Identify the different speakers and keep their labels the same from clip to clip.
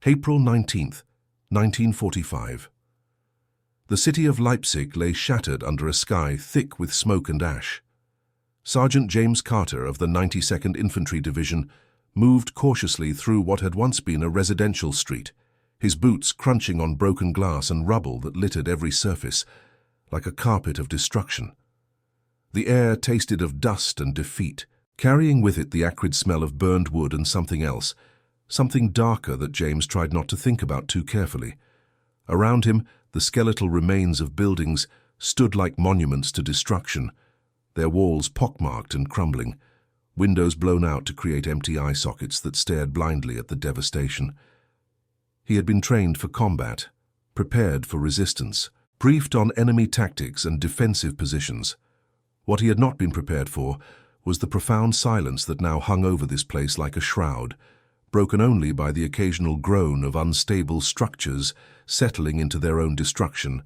Speaker 1: April 19th, 1945. The city of Leipzig lay shattered under a sky thick with smoke and ash. Sergeant James Carter of the 92nd Infantry Division moved cautiously through what had once been a residential street, his boots crunching on broken glass and rubble that littered every surface, like a carpet of destruction. The air tasted of dust and defeat, carrying with it the acrid smell of burned wood and something else, something darker that James tried not to think about too carefully. Around him, the skeletal remains of buildings stood like monuments to destruction, their walls pockmarked and crumbling, windows blown out to create empty eye sockets that stared blindly at the devastation. He had been trained for combat, prepared for resistance, briefed on enemy tactics and defensive positions. What he had not been prepared for was the profound silence that now hung over this place like a shroud, broken only by the occasional groan of unstable structures settling into their own destruction,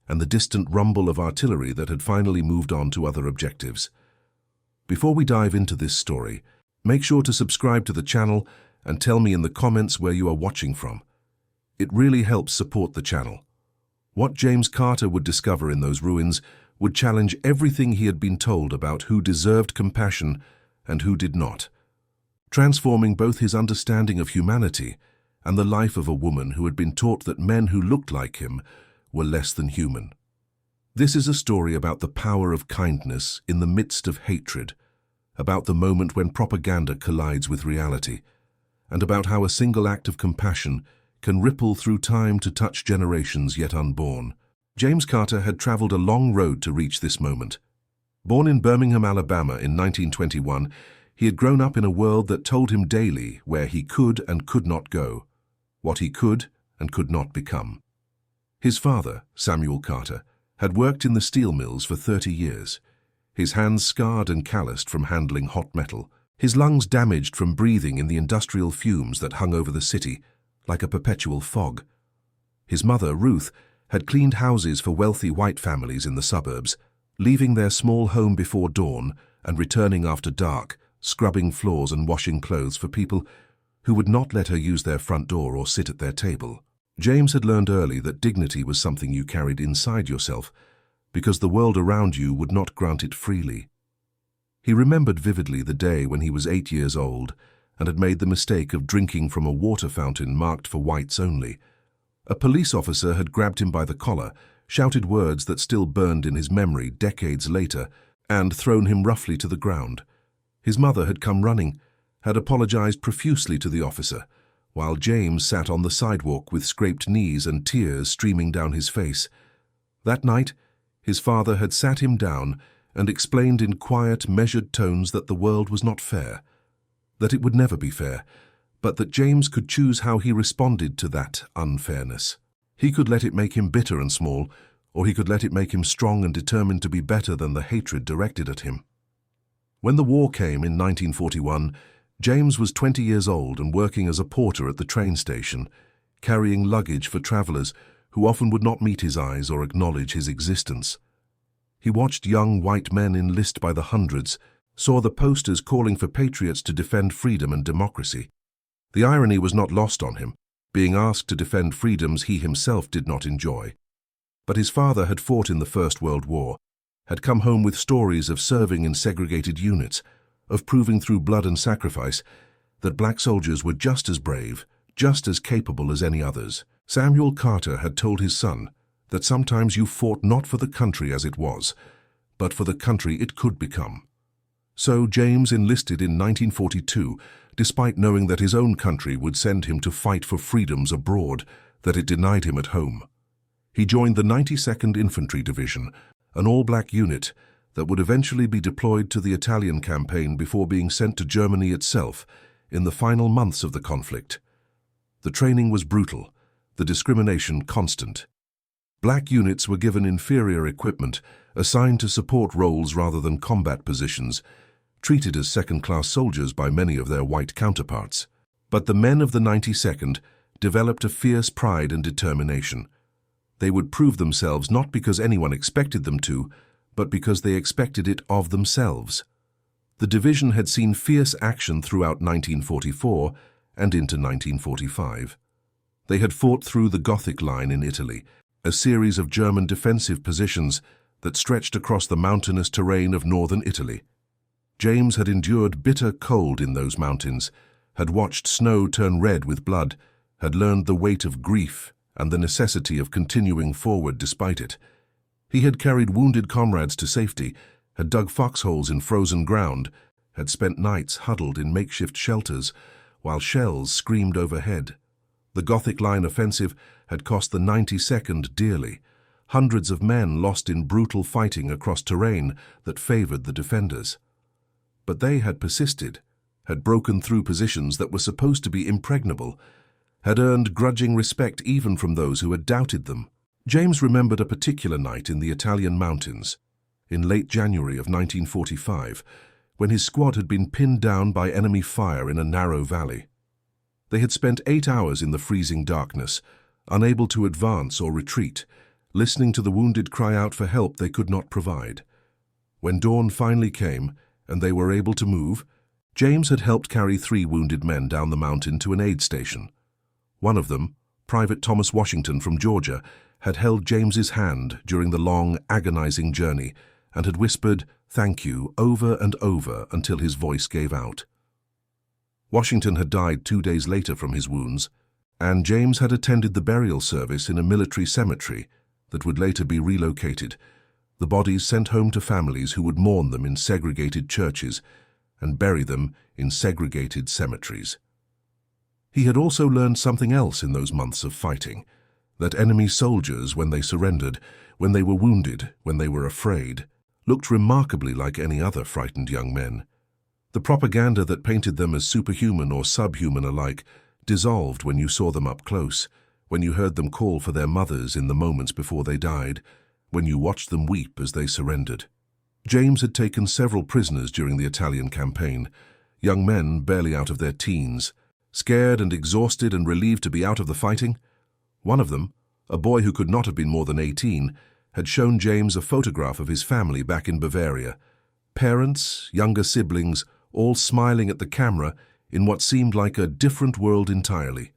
Speaker 1: and the distant rumble of artillery that had finally moved on to other objectives. Before we dive into this story, make sure to subscribe to the channel and tell me in the comments where you are watching from. It really helps support the channel. What James Carter would discover in those ruins would challenge everything he had been told about who deserved compassion and who did not, transforming both his understanding of humanity and the life of a woman who had been taught that men who looked like him were less than human. This is a story about the power of kindness in the midst of hatred, about the moment when propaganda collides with reality, and about how a single act of compassion can ripple through time to touch generations yet unborn. James Carter had traveled a long road to reach this moment. Born in Birmingham, Alabama in 1921, he had grown up in a world that told him daily where he could and could not go, what he could and could not become. His father, Samuel Carter, had worked in the steel mills for 30 years, his hands scarred and calloused from handling hot metal, his lungs damaged from breathing in the industrial fumes that hung over the city like a perpetual fog. His mother, Ruth, had cleaned houses for wealthy white families in the suburbs, leaving their small home before dawn and returning after dark, scrubbing floors and washing clothes for people who would not let her use their front door or sit at their table. James had learned early that dignity was something you carried inside yourself, because the world around you would not grant it freely. He remembered vividly the day when he was 8 years old and had made the mistake of drinking from a water fountain marked for whites only. A police officer had grabbed him by the collar, shouted words that still burned in his memory decades later, and thrown him roughly to the ground. His mother had come running, had apologized profusely to the officer, while James sat on the sidewalk with scraped knees and tears streaming down his face. That night, his father had sat him down and explained in quiet, measured tones that the world was not fair, that it would never be fair, but that James could choose how he responded to that unfairness. He could let it make him bitter and small, or he could let it make him strong and determined to be better than the hatred directed at him. When the war came in 1941, James was 20 years old and working as a porter at the train station, carrying luggage for travelers who often would not meet his eyes or acknowledge his existence. He watched young white men enlist by the hundreds, saw the posters calling for patriots to defend freedom and democracy. The irony was not lost on him, being asked to defend freedoms he himself did not enjoy. But his father had fought in the First World War, had come home with stories of serving in segregated units, of proving through blood and sacrifice that black soldiers were just as brave, just as capable as any others. Samuel Carter had told his son that sometimes you fought not for the country as it was, but for the country it could become. So James enlisted in 1942, despite knowing that his own country would send him to fight for freedoms abroad that it denied him at home. He joined the 92nd Infantry Division, an all-black unit that would eventually be deployed to the Italian campaign before being sent to Germany itself in the final months of the conflict. The training was brutal, the discrimination constant. Black units were given inferior equipment, assigned to support roles rather than combat positions, treated as second-class soldiers by many of their white counterparts. But the men of the 92nd developed a fierce pride and determination. They would prove themselves not because anyone expected them to, but because they expected it of themselves. The division had seen fierce action throughout 1944 and into 1945. They had fought through the Gothic Line in Italy, a series of German defensive positions that stretched across the mountainous terrain of northern Italy. James had endured bitter cold in those mountains, had watched snow turn red with blood, had learned the weight of grief and the necessity of continuing forward despite it. He had carried wounded comrades to safety, had dug foxholes in frozen ground, had spent nights huddled in makeshift shelters while shells screamed overhead. The Gothic Line offensive had cost the 92nd dearly, hundreds of men lost in brutal fighting across terrain that favored the defenders. But they had persisted, had broken through positions that were supposed to be impregnable, had earned grudging respect even from those who had doubted them. James remembered a particular night in the Italian mountains, in late January of 1945, when his squad had been pinned down by enemy fire in a narrow valley. They had spent 8 hours in the freezing darkness, unable to advance or retreat, listening to the wounded cry out for help they could not provide. When dawn finally came, and they were able to move, James had helped carry 3 wounded men down the mountain to an aid station. One of them, Private Thomas Washington from Georgia, had held James's hand during the long, agonizing journey and had whispered, "Thank you," over and over until his voice gave out. Washington had died 2 days later from his wounds, and James had attended the burial service in a military cemetery that would later be relocated, the bodies sent home to families who would mourn them in segregated churches and bury them in segregated cemeteries. He had also learned something else in those months of fighting, that enemy soldiers, when they surrendered, when they were wounded, when they were afraid, looked remarkably like any other frightened young men. The propaganda that painted them as superhuman or subhuman alike dissolved when you saw them up close, when you heard them call for their mothers in the moments before they died, when you watched them weep as they surrendered. James had taken several prisoners during the Italian campaign, young men barely out of their teens, scared and exhausted and relieved to be out of the fighting. One of them, a boy who could not have been more than 18, had shown James a photograph of his family back in Bavaria. Parents, younger siblings, all smiling at the camera in what seemed like a different world entirely.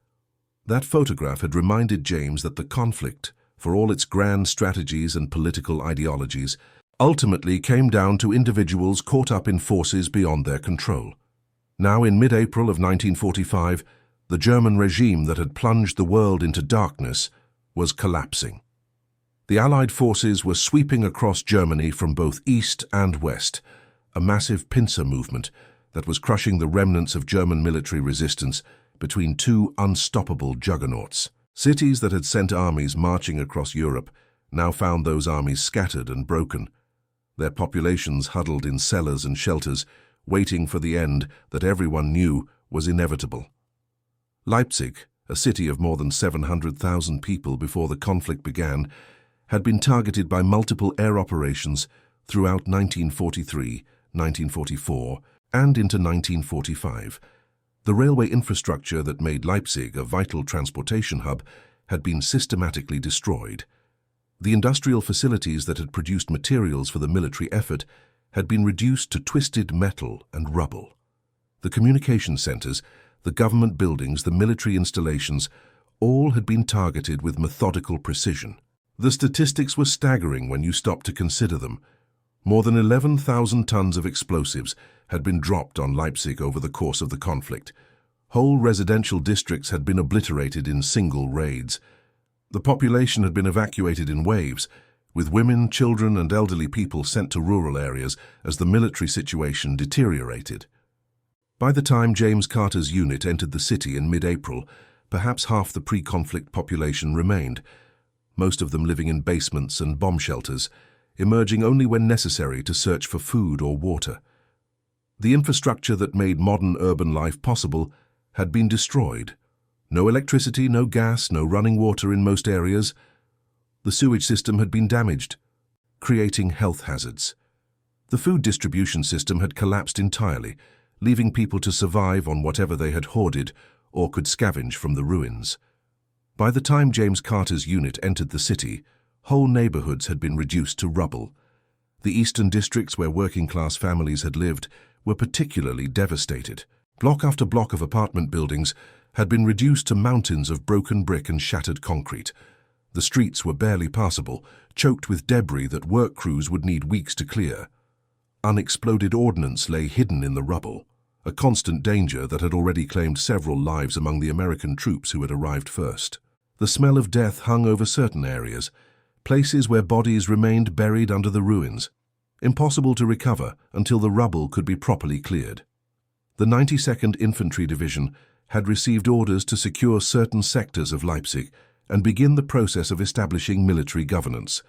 Speaker 1: That photograph had reminded James that the conflict, for all its grand strategies and political ideologies, ultimately came down to individuals caught up in forces beyond their control. Now, in mid-April of 1945, the German regime that had plunged the world into darkness was collapsing. The Allied forces were sweeping across Germany from both east and west, a massive pincer movement that was crushing the remnants of German military resistance between 2 unstoppable juggernauts. Cities that had sent armies marching across Europe now found those armies scattered and broken, their populations huddled in cellars and shelters, waiting for the end that everyone knew was inevitable. Leipzig, a city of more than 700,000 people before the conflict began, had been targeted by multiple air operations throughout 1943, 1944, and into 1945. The railway infrastructure that made Leipzig a vital transportation hub had been systematically destroyed. The industrial facilities that had produced materials for the military effort had been reduced to twisted metal and rubble. The communication centers, the government buildings, the military installations, all had been targeted with methodical precision. The statistics were staggering when you stopped to consider them. More than 11,000 tons of explosives had been dropped on Leipzig over the course of the conflict. Whole residential districts had been obliterated in single raids. The population had been evacuated in waves, with women, children, and elderly people sent to rural areas as the military situation deteriorated. By the time James Carter's unit entered the city in mid-April, perhaps half the pre-conflict population remained, most of them living in basements and bomb shelters, emerging only when necessary to search for food or water. The infrastructure that made modern urban life possible had been destroyed. No electricity, no gas, no running water in most areas. The sewage system had been damaged, creating health hazards. The food distribution system had collapsed entirely, leaving people to survive on whatever they had hoarded or could scavenge from the ruins. By the time James Carter's unit entered the city, whole neighborhoods had been reduced to rubble. The eastern districts where working-class families had lived were particularly devastated. Block after block of apartment buildings, had been reduced to mountains of broken brick and shattered concrete. The streets were barely passable, choked with debris that work crews would need weeks to clear. Unexploded ordnance lay hidden in the rubble, a constant danger that had already claimed several lives among the American troops who had arrived first. The smell of death hung over certain areas, places where bodies remained buried under the ruins, impossible to recover until the rubble could be properly cleared. The 92nd Infantry Division had received orders to secure certain sectors of Leipzig and begin the process of establishing military governance.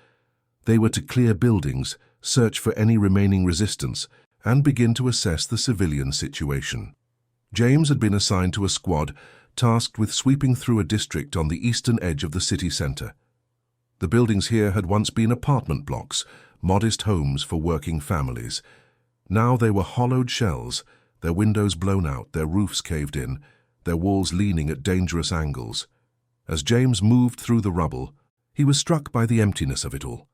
Speaker 1: They were to clear buildings, search for any remaining resistance, and begin to assess the civilian situation. James had been assigned to a squad tasked with sweeping through a district on the eastern edge of the city centre. The buildings here had once been apartment blocks, modest homes for working families. Now they were hollowed shells, their windows blown out, their roofs caved in, their walls leaning at dangerous angles. As James moved through the rubble, he was struck by the emptiness of it all.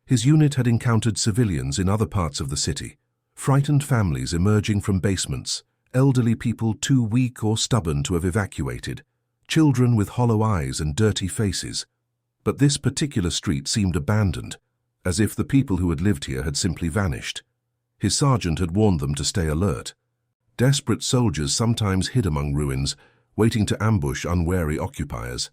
Speaker 1: His unit had encountered civilians in other parts of the city, frightened families emerging from basements, elderly people too weak or stubborn to have evacuated, children with hollow eyes and dirty faces. But this particular street seemed abandoned, as if the people who had lived here had simply vanished. His sergeant had warned them to stay alert. Desperate soldiers sometimes hid among ruins, waiting to ambush unwary occupiers.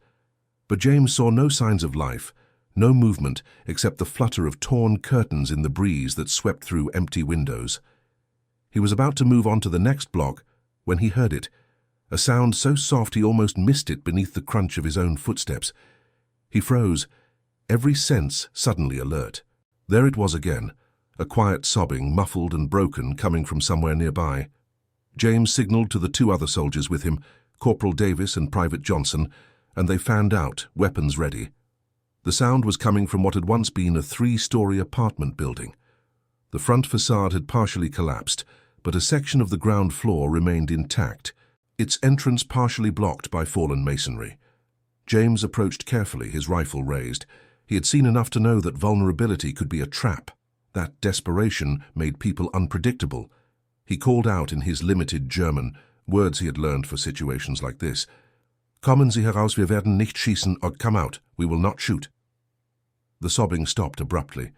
Speaker 1: But James saw no signs of life, no movement except the flutter of torn curtains in the breeze that swept through empty windows. He was about to move on to the next block when he heard it, a sound so soft he almost missed it beneath the crunch of his own footsteps. He froze, every sense suddenly alert. There it was again, a quiet sobbing, muffled and broken, coming from somewhere nearby. James signaled to the two other soldiers with him, Corporal Davis and Private Johnson, and they fanned out, weapons ready. The sound was coming from what had once been a 3-story apartment building. The front facade had partially collapsed, but a section of the ground floor remained intact, its entrance partially blocked by fallen masonry. James approached carefully, his rifle raised. He had seen enough to know that vulnerability could be a trap. That desperation made people unpredictable. He called out in his limited German, words he had learned for situations like this. "Kommen Sie heraus, wir werden nicht schießen, or come out, we will not shoot." The sobbing stopped abruptly,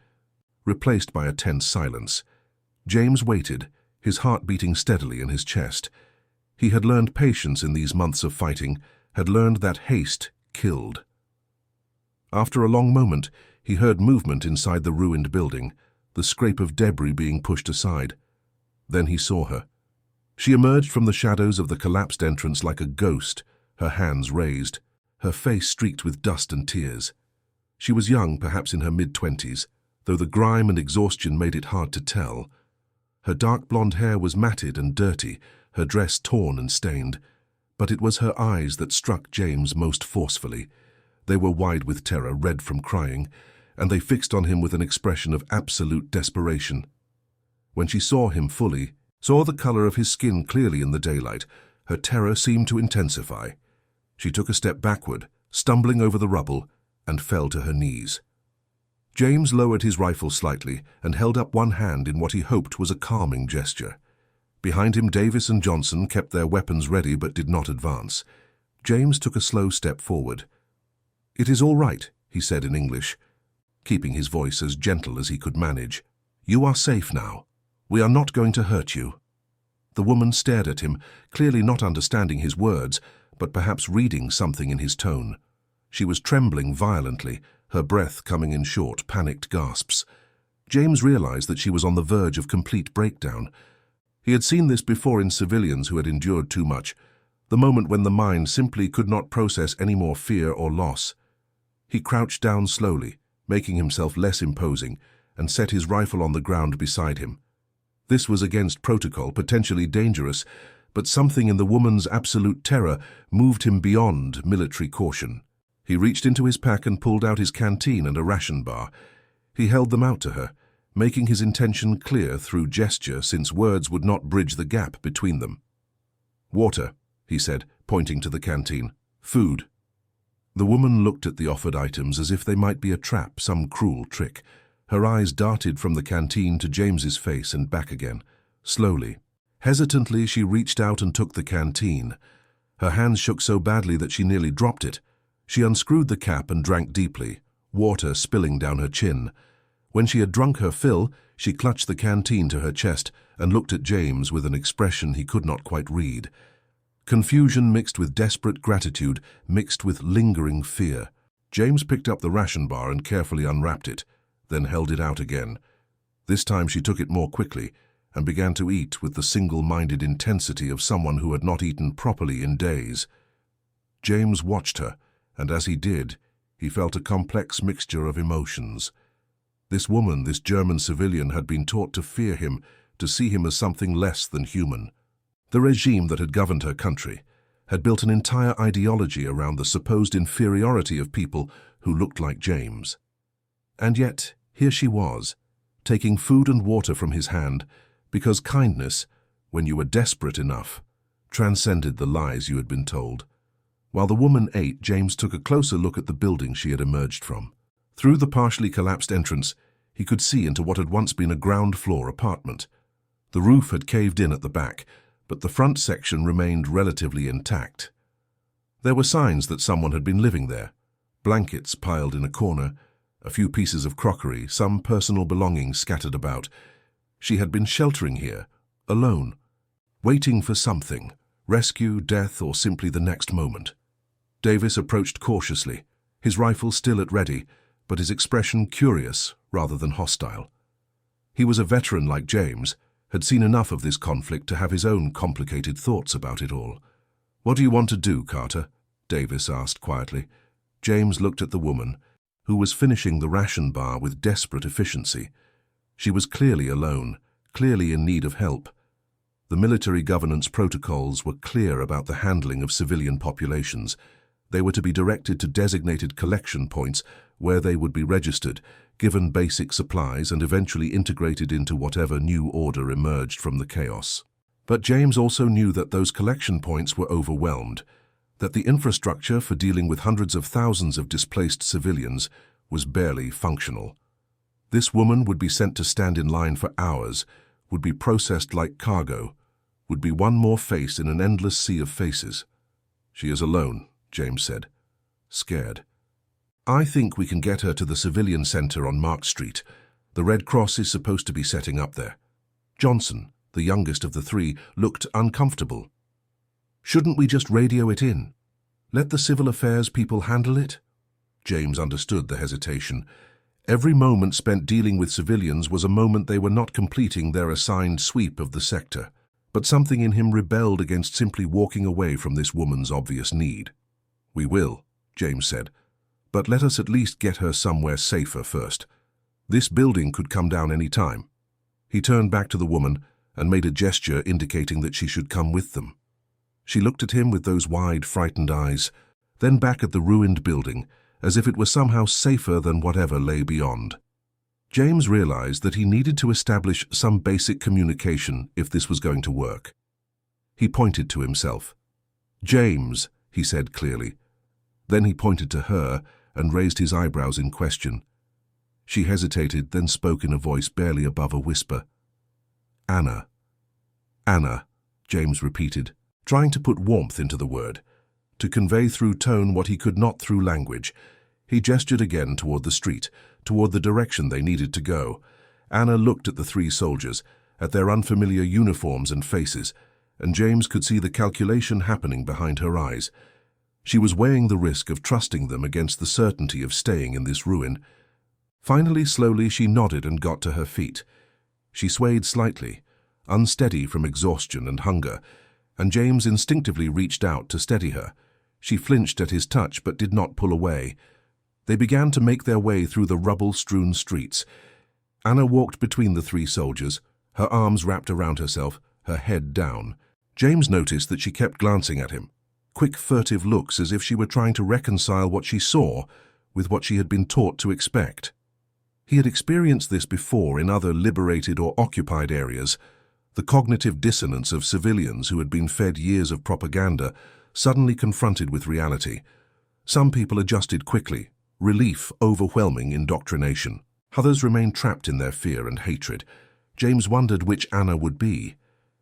Speaker 1: replaced by a tense silence. James waited, his heart beating steadily in his chest. He had learned patience in these months of fighting, had learned that haste killed. After a long moment, he heard movement inside the ruined building, the scrape of debris being pushed aside. Then he saw her. She emerged from the shadows of the collapsed entrance like a ghost, her hands raised, her face streaked with dust and tears. She was young, perhaps in her mid-20s, though the grime and exhaustion made it hard to tell. Her dark blonde hair was matted and dirty, her dress torn and stained. But it was her eyes that struck James most forcefully. They were wide with terror, red from crying, and they fixed on him with an expression of absolute desperation. When she saw him fully, saw the color of his skin clearly in the daylight, her terror seemed to intensify. She took a step backward, stumbling over the rubble, and fell to her knees. James lowered his rifle slightly and held up one hand in what he hoped was a calming gesture. Behind him, Davis and Johnson kept their weapons ready but did not advance. James took a slow step forward. "It is all right," he said in English, keeping his voice as gentle as he could manage. "You are safe now. We are not going to hurt you." The woman stared at him, clearly not understanding his words, but perhaps reading something in his tone. She was trembling violently, her breath coming in short, panicked gasps. James realized that she was on the verge of complete breakdown. He had seen this before in civilians who had endured too much, the moment when the mind simply could not process any more fear or loss. He crouched down slowly, making himself less imposing, and set his rifle on the ground beside him. This was against protocol, potentially dangerous, but something in the woman's absolute terror moved him beyond military caution. He reached into his pack and pulled out his canteen and a ration bar. He held them out to her, making his intention clear through gesture since words would not bridge the gap between them. "Water," he said, pointing to the canteen. "Food." The woman looked at the offered items as if they might be a trap, some cruel trick. Her eyes darted from the canteen to James's face and back again. Slowly, hesitantly, she reached out and took the canteen. Her hands shook so badly that she nearly dropped it. She unscrewed the cap and drank deeply, water spilling down her chin. When she had drunk her fill, she clutched the canteen to her chest and looked at James with an expression he could not quite read. Confusion mixed with desperate gratitude, mixed with lingering fear. James picked up the ration bar and carefully unwrapped it, then held it out again. This time she took it more quickly and began to eat with the single-minded intensity of someone who had not eaten properly in days. James watched her, and as he did, he felt a complex mixture of emotions. This woman, this German civilian, had been taught to fear him, to see him as something less than human. The regime that had governed her country had built an entire ideology around the supposed inferiority of people who looked like James. And yet, here she was, taking food and water from his hand, because kindness, when you were desperate enough, transcended the lies you had been told. While the woman ate, James took a closer look at the building she had emerged from. Through the partially collapsed entrance, he could see into what had once been a ground-floor apartment. The roof had caved in at the back, but the front section remained relatively intact. There were signs that someone had been living there. Blankets piled in a corner, a few pieces of crockery, some personal belongings scattered about. She had been sheltering here, alone, waiting for something, rescue, death, or simply the next moment. Davis approached cautiously, his rifle still at ready, but his expression curious rather than hostile. He was a veteran like James, had seen enough of this conflict to have his own complicated thoughts about it all. "What do you want to do, Carter?" Davis asked quietly. James looked at the woman, who was finishing the ration bar with desperate efficiency. She was clearly alone, clearly in need of help. The military governance protocols were clear about the handling of civilian populations. They were to be directed to designated collection points where they would be registered, given basic supplies, and eventually integrated into whatever new order emerged from the chaos. But James also knew that those collection points were overwhelmed, that the infrastructure for dealing with hundreds of thousands of displaced civilians was barely functional. This woman would be sent to stand in line for hours, would be processed like cargo, would be one more face in an endless sea of faces. "She is alone," James said, scared. "I think we can get her to the civilian center on Mark Street. The Red Cross is supposed to be setting up there." Johnson, the youngest of the three, looked uncomfortable. "Shouldn't we just radio it in? Let the civil affairs people handle it?" James understood the hesitation. Every moment spent dealing with civilians was a moment they were not completing their assigned sweep of the sector. But something in him rebelled against simply walking away from this woman's obvious need. "We will," James said. "But let us at least get her somewhere safer first. This building could come down any time." He turned back to the woman and made a gesture indicating that she should come with them. She looked at him with those wide, frightened eyes, then back at the ruined building, as if it were somehow safer than whatever lay beyond. James realized that he needed to establish some basic communication if this was going to work. He pointed to himself. "James," he said clearly. Then he pointed to her and raised his eyebrows in question. She hesitated, then spoke in a voice barely above a whisper. "Anna." "Anna," James repeated, trying to put warmth into the word, to convey through tone what he could not through language. He gestured again toward the street, toward the direction they needed to go. Anna looked at the three soldiers, at their unfamiliar uniforms and faces, and James could see the calculation happening behind her eyes. She was weighing the risk of trusting them against the certainty of staying in this ruin. Finally, slowly, she nodded and got to her feet. She swayed slightly, unsteady from exhaustion and hunger, and James instinctively reached out to steady her. She flinched at his touch but did not pull away. They began to make their way through the rubble-strewn streets. Anna walked between the three soldiers, her arms wrapped around herself, her head down. James noticed that she kept glancing at him, quick furtive looks as if she were trying to reconcile what she saw with what she had been taught to expect. He had experienced this before in other liberated or occupied areas, the cognitive dissonance of civilians who had been fed years of propaganda, suddenly confronted with reality. Some people adjusted quickly, relief overwhelming indoctrination. Others remained trapped in their fear and hatred. James wondered which Anna would be.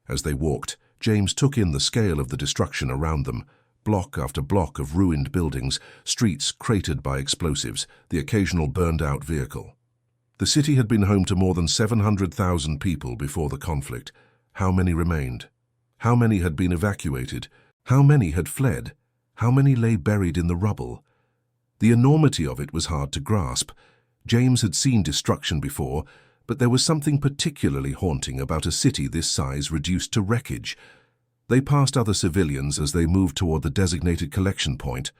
Speaker 1: As they walked, James took in the scale of the destruction around them, block after block of ruined buildings, streets cratered by explosives, the occasional burned-out vehicle. The city had been home to more than 700,000 people before the conflict. How many remained? How many had been evacuated? How many had fled? How many lay buried in the rubble? The enormity of it was hard to grasp. James had seen destruction before, but there was something particularly haunting about a city this size reduced to wreckage. They passed other civilians as they moved toward the designated collection point.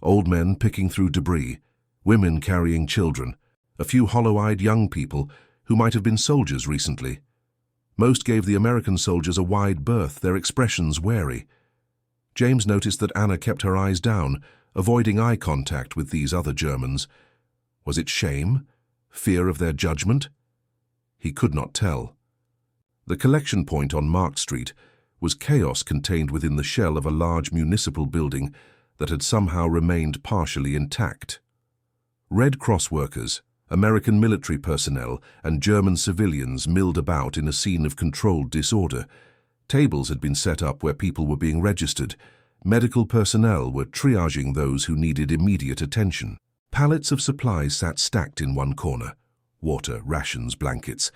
Speaker 1: Old men picking through debris, women carrying children, a few hollow-eyed young people who might have been soldiers recently. Most gave the American soldiers a wide berth, their expressions wary. James noticed that Anna kept her eyes down, avoiding eye contact with these other Germans. Was it shame? Fear of their judgment? He could not tell. The collection point on Mark Street was chaos contained within the shell of a large municipal building that had somehow remained partially intact. Red Cross workers, American military personnel, and German civilians milled about in a scene of controlled disorder. Tables had been set up where people were being registered. Medical personnel were triaging those who needed immediate attention. Pallets of supplies sat stacked in one corner. Water, rations, blankets.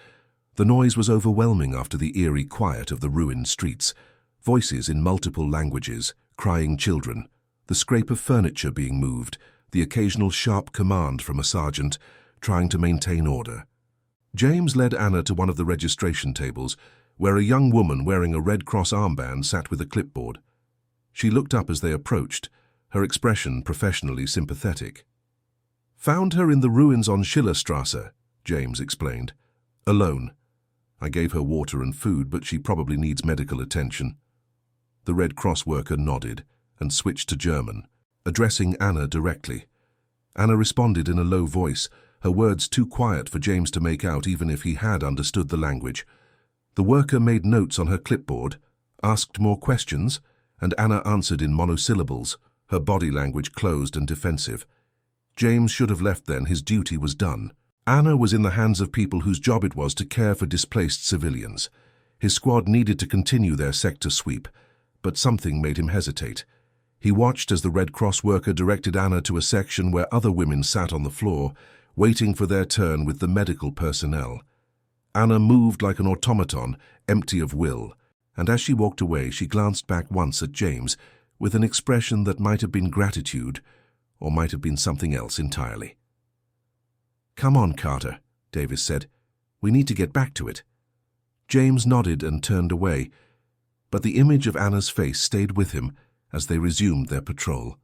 Speaker 1: The noise was overwhelming after the eerie quiet of the ruined streets. Voices in multiple languages, crying children, the scrape of furniture being moved, the occasional sharp command from a sergeant, trying to maintain order. James led Anna to one of the registration tables, where a young woman wearing a Red Cross armband sat with a clipboard. She looked up as they approached, her expression professionally sympathetic. "Found her in the ruins on Schillerstrasse," James explained. "Alone. I gave her water and food, but she probably needs medical attention." The Red Cross worker nodded and switched to German, addressing Anna directly. Anna responded in a low voice, her words too quiet for James to make out even if he had understood the language. The worker made notes on her clipboard, asked more questions, and Anna answered in monosyllables, her body language closed and defensive. James should have left then, his duty was done. Anna was in the hands of people whose job it was to care for displaced civilians. His squad needed to continue their sector sweep, but something made him hesitate. He watched as the Red Cross worker directed Anna to a section where other women sat on the floor, waiting for their turn with the medical personnel. Anna moved like an automaton, empty of will, and as she walked away she glanced back once at James with an expression that might have been gratitude or might have been something else entirely. "Come on, Carter," Davis said. "We need to get back to it." James nodded and turned away, but the image of Anna's face stayed with him as they resumed their patrol.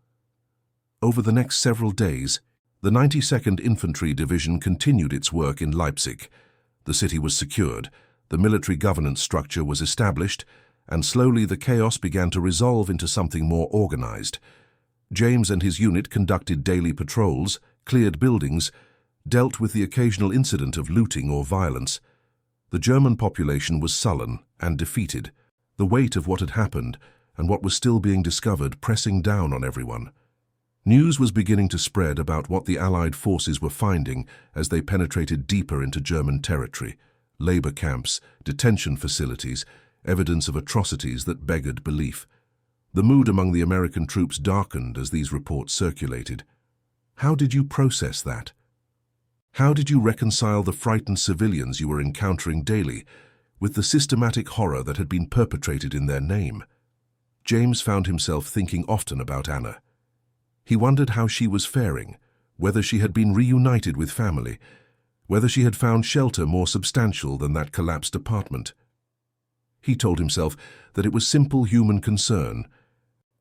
Speaker 1: Over the next several days, the 92nd Infantry Division continued its work in Leipzig. The city was secured, the military governance structure was established, and slowly the chaos began to resolve into something more organized. James and his unit conducted daily patrols, cleared buildings, dealt with the occasional incident of looting or violence. The German population was sullen and defeated, the weight of what had happened and what was still being discovered pressing down on everyone. News was beginning to spread about what the Allied forces were finding as they penetrated deeper into German territory: labor camps, detention facilities, evidence of atrocities that beggared belief. The mood among the American troops darkened as these reports circulated. How did you process that? How did you reconcile the frightened civilians you were encountering daily with the systematic horror that had been perpetrated in their name? James found himself thinking often about Anna. He wondered how she was faring, whether she had been reunited with family, whether she had found shelter more substantial than that collapsed apartment. He told himself that it was simple human concern,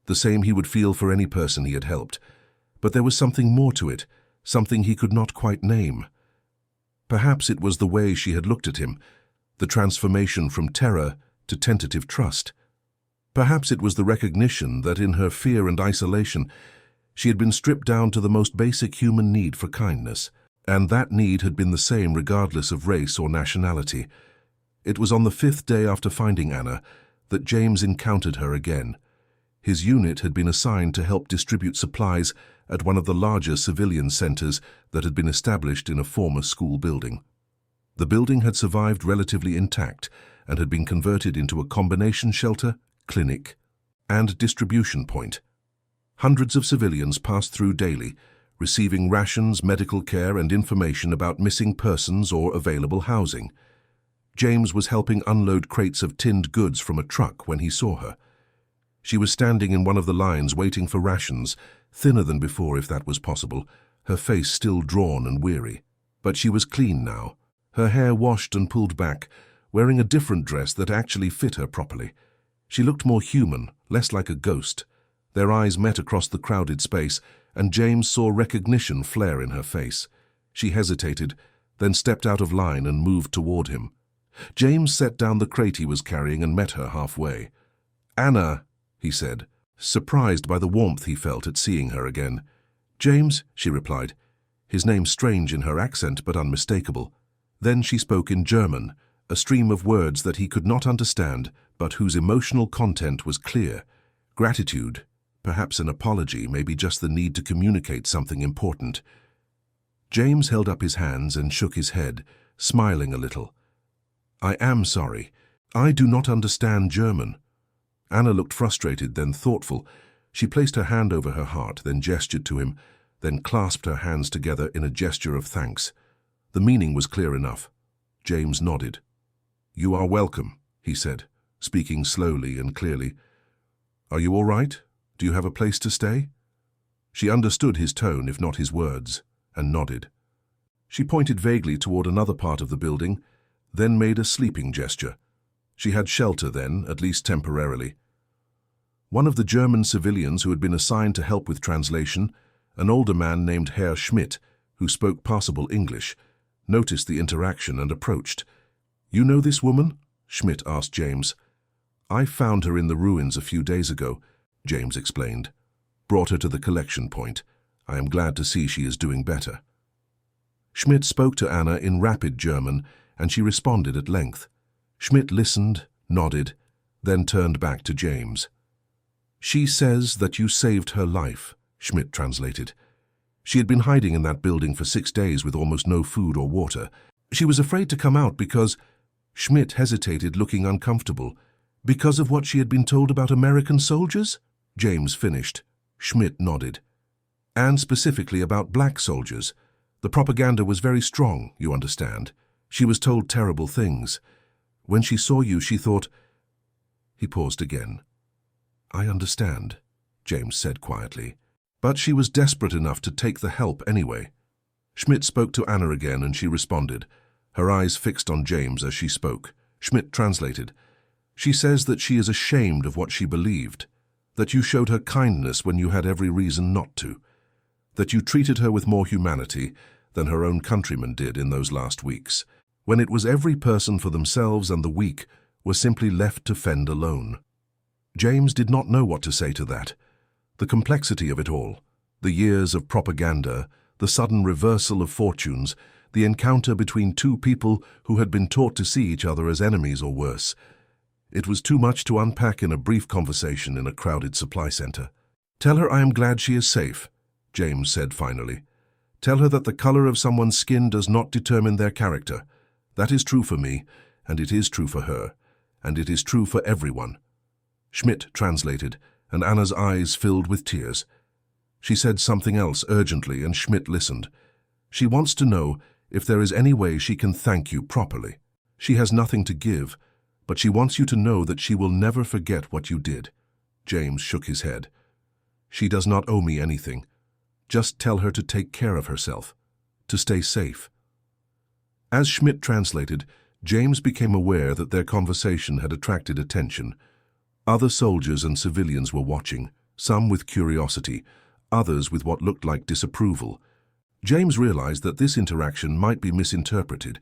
Speaker 1: the same he would feel for any person he had helped, but there was something more to it, something he could not quite name. Perhaps it was the way she had looked at him, the transformation from terror to tentative trust. Perhaps it was the recognition that in her fear and isolation, she had been stripped down to the most basic human need for kindness, and that need had been the same regardless of race or nationality. It was on the 5th day after finding Anna that James encountered her again. His unit had been assigned to help distribute supplies at one of the larger civilian centers that had been established in a former school building. The building had survived relatively intact and had been converted into a combination shelter, clinic, and distribution point. Hundreds of civilians passed through daily, receiving rations, medical care, and information about missing persons or available housing. James was helping unload crates of tinned goods from a truck when he saw her. She was standing in one of the lines waiting for rations, thinner than before if that was possible, her face still drawn and weary. But she was clean now, her hair washed and pulled back, wearing a different dress that actually fit her properly. She looked more human, less like a ghost. Their eyes met across the crowded space, and James saw recognition flare in her face. She hesitated, then stepped out of line and moved toward him. James set down the crate he was carrying and met her halfway. "Anna," he said, surprised by the warmth he felt at seeing her again. "James," she replied, his name strange in her accent but unmistakable. Then she spoke in German, a stream of words that he could not understand, but whose emotional content was clear. Gratitude, perhaps an apology, maybe just the need to communicate something important. James held up his hands and shook his head, smiling a little. "I am sorry. I do not understand German." Anna looked frustrated, then thoughtful. She placed her hand over her heart, then gestured to him, then clasped her hands together in a gesture of thanks. The meaning was clear enough. James nodded. "You are welcome," he said, speaking slowly and clearly. "Are you all right? Do you have a place to stay?" She understood his tone, if not his words, and nodded. She pointed vaguely toward another part of the building, then made a sleeping gesture. She had shelter then, at least temporarily. One of the German civilians who had been assigned to help with translation, an older man named Herr Schmidt, who spoke passable English, noticed the interaction and approached. "You know this woman?" Schmidt asked James. "I found her in the ruins a few days ago," James explained. "Brought her to the collection point. I am glad to see she is doing better." Schmidt spoke to Anna in rapid German, and she responded at length. Schmidt listened, nodded, then turned back to James. "She says that you saved her life," Schmidt translated. "She had been hiding in that building for 6 days with almost no food or water. She was afraid to come out because—" Schmidt hesitated, looking uncomfortable. "Because of what she had been told about American soldiers?" James finished. Schmidt nodded. "And specifically about black soldiers. The propaganda was very strong, you understand. She was told terrible things. When she saw you, she thought—" He paused again. "I understand," James said quietly. "But she was desperate enough to take the help anyway." Schmidt spoke to Anna again, and she responded, her eyes fixed on James as she spoke. Schmidt translated. "She says that she is ashamed of what she believed, that you showed her kindness when you had every reason not to, that you treated her with more humanity than her own countrymen did in those last weeks, when it was every person for themselves and the weak were simply left to fend alone." James did not know what to say to that. The complexity of it all, the years of propaganda, the sudden reversal of fortunes, the encounter between two people who had been taught to see each other as enemies or worse. It was too much to unpack in a brief conversation in a crowded supply center. "Tell her I am glad she is safe," James said finally. "Tell her that the color of someone's skin does not determine their character. That is true for me, and it is true for her, and it is true for everyone." Schmidt translated, and Anna's eyes filled with tears. She said something else urgently, and Schmidt listened. "She wants to know if there is any way she can thank you properly. She has nothing to give, but she wants you to know that she will never forget what you did." James shook his head. "She does not owe me anything. Just tell her to take care of herself, to stay safe." As Schmidt translated, James became aware that their conversation had attracted attention. Other soldiers and civilians were watching, some with curiosity, others with what looked like disapproval. James realized that this interaction might be misinterpreted,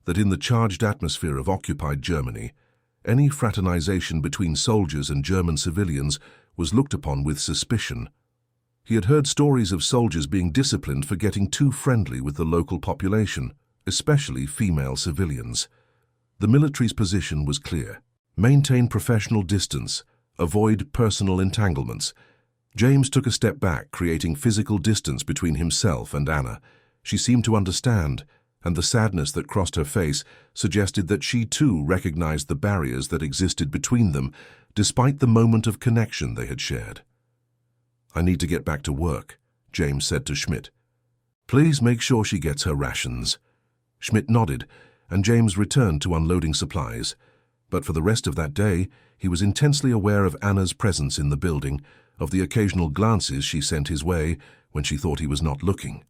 Speaker 1: that in the charged atmosphere of occupied Germany, any fraternization between soldiers and German civilians was looked upon with suspicion. He had heard stories of soldiers being disciplined for getting too friendly with the local population, especially female civilians. The military's position was clear. Maintain professional distance, avoid personal entanglements. James took a step back, creating physical distance between himself and Anna. She seemed to understand, and the sadness that crossed her face suggested that she too recognized the barriers that existed between them, despite the moment of connection they had shared. "I need to get back to work," James said to Schmidt. "Please make sure she gets her rations." Schmidt nodded, and James returned to unloading supplies. But for the rest of that day, he was intensely aware of Anna's presence in the building, of the occasional glances she sent his way when she thought he was not looking.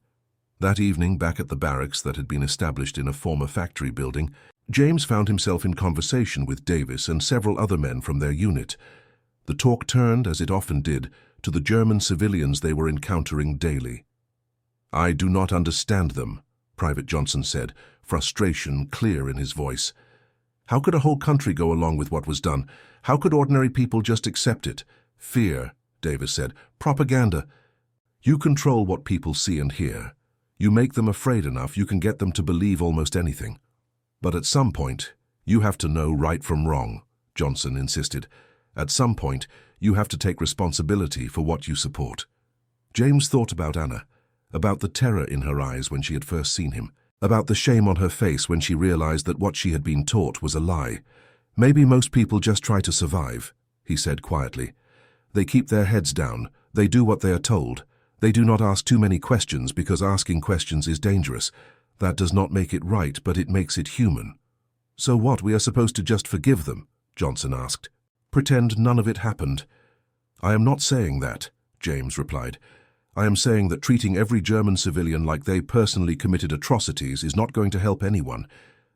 Speaker 1: That evening, back at the barracks that had been established in a former factory building, James found himself in conversation with Davis and several other men from their unit. The talk turned, as it often did, to the German civilians they were encountering daily. "I do not understand them," Private Johnson said, frustration clear in his voice. "How could a whole country go along with what was done? How could ordinary people just accept it? Fear," Davis said. "Propaganda. You control what people see and hear. You make them afraid enough, you can get them to believe almost anything. But at some point, you have to know right from wrong," Johnson insisted. "At some point, you have to take responsibility for what you support." James thought about Anna, about the terror in her eyes when she had first seen him, about the shame on her face when she realized that what she had been taught was a lie. "Maybe most people just try to survive," he said quietly. "They keep their heads down, they do what they are told. They do not ask too many questions because asking questions is dangerous. That does not make it right, but it makes it human." "So what, we are supposed to just forgive them?" Johnson asked. "Pretend none of it happened?" "I am not saying that," James replied. "I am saying that treating every German civilian like they personally committed atrocities is not going to help anyone.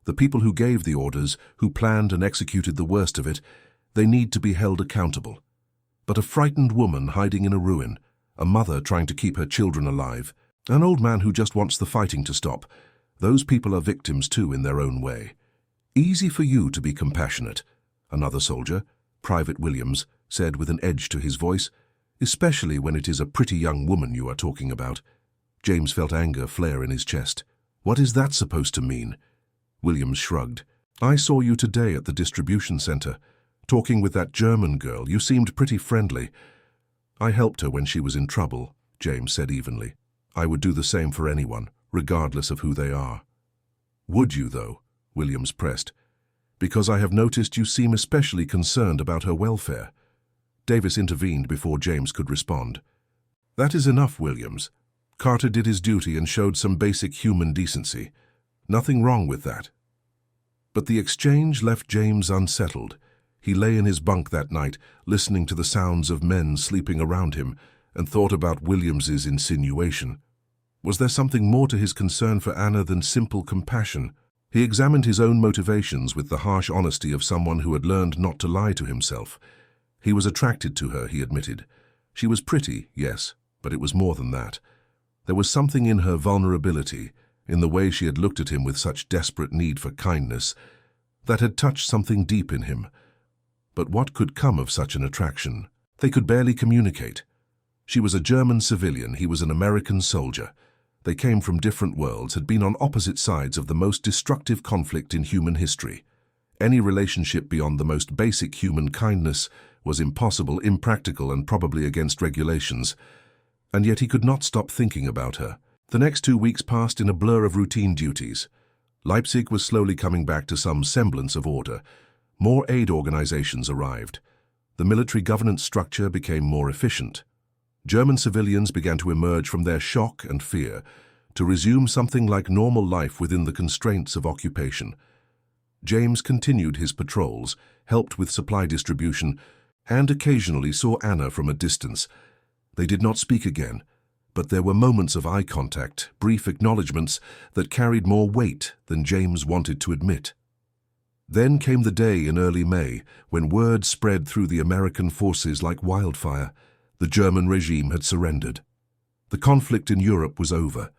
Speaker 1: The people who gave the orders, who planned and executed the worst of it, they need to be held accountable. But a frightened woman hiding in a ruin, a mother trying to keep her children alive, an old man who just wants the fighting to stop, those people are victims too in their own way. Easy for you to be compassionate," another soldier, Private Williams, said with an edge to his voice, "especially when it is a pretty young woman you are talking about." James felt anger flare in his chest. "What is that supposed to mean?" Williams shrugged. "I saw you today at the distribution center, talking with that German girl. You seemed pretty friendly." "I helped her when she was in trouble," James said evenly. "I would do the same for anyone, regardless of who they are." "Would you, though?" Williams pressed. "Because I have noticed you seem especially concerned about her welfare." Davis intervened before James could respond. "That is enough, Williams. Carter did his duty and showed some basic human decency. Nothing wrong with that." But the exchange left James unsettled. He lay in his bunk that night, listening to the sounds of men sleeping around him, and thought about Williams's insinuation. Was there something more to his concern for Anna than simple compassion? He examined his own motivations with the harsh honesty of someone who had learned not to lie to himself. He was attracted to her, he admitted. She was pretty, yes, but it was more than that. There was something in her vulnerability, in the way she had looked at him with such desperate need for kindness, that had touched something deep in him. But what could come of such an attraction? They could barely communicate. She was a German civilian, he was an American soldier. They came from different worlds, had been on opposite sides of the most destructive conflict in human history. Any relationship beyond the most basic human kindness was impossible, impractical, and probably against regulations. And yet he could not stop thinking about her. The next 2 weeks passed in a blur of routine duties. Leipzig was slowly coming back to some semblance of order. More aid organizations arrived. The military governance structure became more efficient. German civilians began to emerge from their shock and fear, to resume something like normal life within the constraints of occupation. James continued his patrols, helped with supply distribution, and occasionally saw Anna from a distance. They did not speak again, but there were moments of eye contact, brief acknowledgements that carried more weight than James wanted to admit. Then came the day in early May when word spread through the American forces like wildfire. The German regime had surrendered. The conflict in Europe was over.